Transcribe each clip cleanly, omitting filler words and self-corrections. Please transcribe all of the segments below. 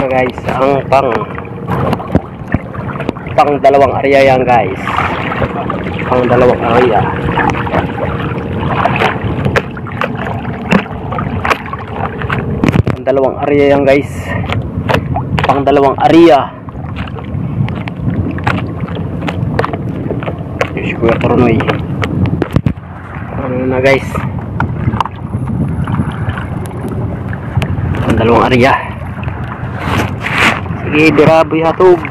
na guys ang pang dalawang area yan guys, pang dalawang area. Pang dalawang area yan guys, pang dalawang area. Yes, Kuya Tornoy. Ano na guys, pang dalawang area. Sige, biraboy hatog.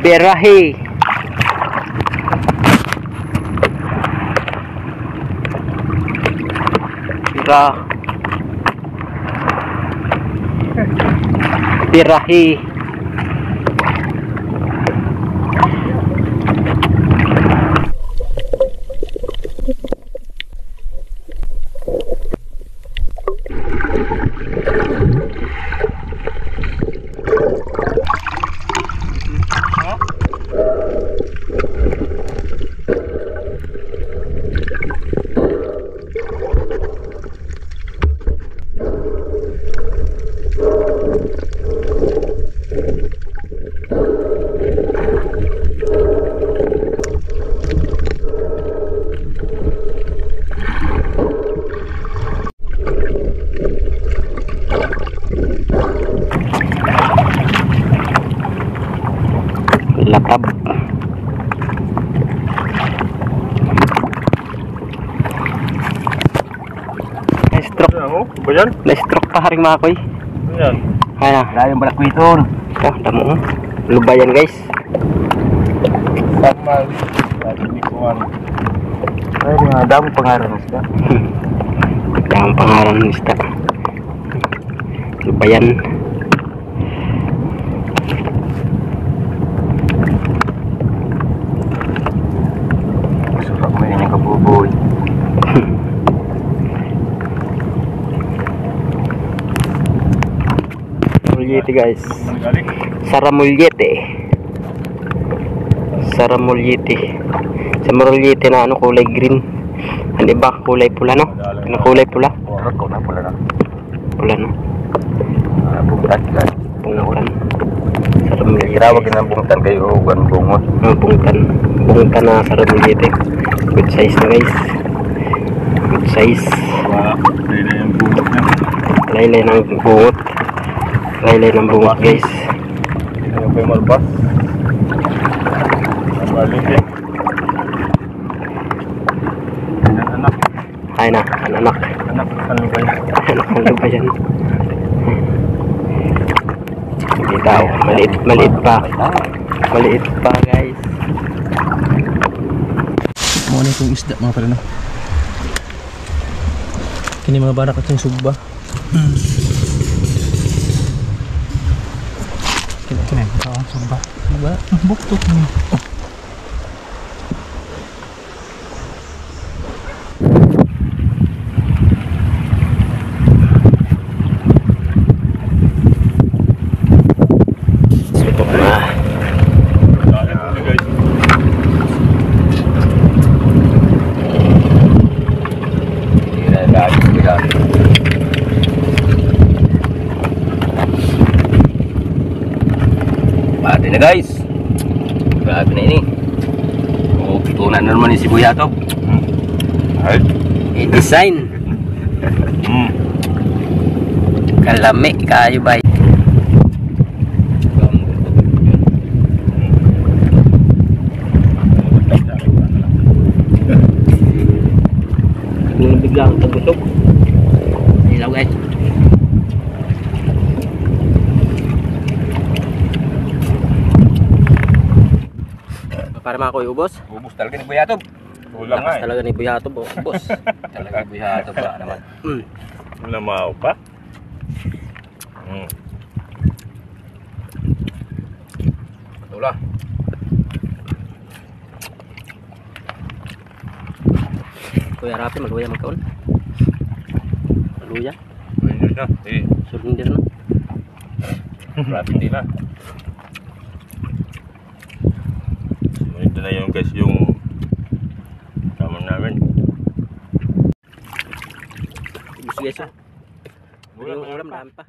Berahe. Birahe. Latab. Na-stroke. Ano ba yan? Na-stroke pa haring makoy. Ano yan? Kaya na. Layang balak kwiton. Oh, damo. Lubayan guys. Sama. Hindi ko ano. Ay, mga damo pangaran ng isda. Damo pangaran ng isda. Lubayan. Masarap mo yun yung kabuboy. Mulyete guys. Saramulyete. Saramulyete. Sa Mulyete na ano, kulay green. Ano ba kulay pula no? Ano kulay pula? Ko na pula na. Pula no. Bungtan kan. Bungutan. Saramulyete. Irawag na bungtan kayo ugan bungot. Bungtan. Bungtan na Saramulyete. Good size na guys. Good size. Laylay ang bungot na. Laylay ng bungot. Laylay ng bungot guys. Ano kayo malbas? Balik eh. Anak. Ay na, anak. Anak ang lubay. Anak ang lubayan. Hindi daw, maliit pa. Maliit pa guys. Muna itong isda mga pala na. Kini mga barak at yung sugba. Kini ito ang sugba. Sugba? Buktok mo. Sutok na. Grabe na guys. Grabe na ini. Oh, pitunan na naman ni si Buyatog. Ay. I-design. Kalami kayo ba? Biglang tagusok. Ilaw guys. Para makoy ubos. Ubus talaga ni Buyatog. Kulang nga. Talaga ni Buyatog, ubos. Talaga ni Buyatog ba naman. Namaw pa. Tula. Kuya Rapi, maluya magkaon. Maluya. Ayun na. Surrender na. Rapi din na. Ito na yung guys yung kamon namin. guys, guys. Oh. Yung ulam, dami pa.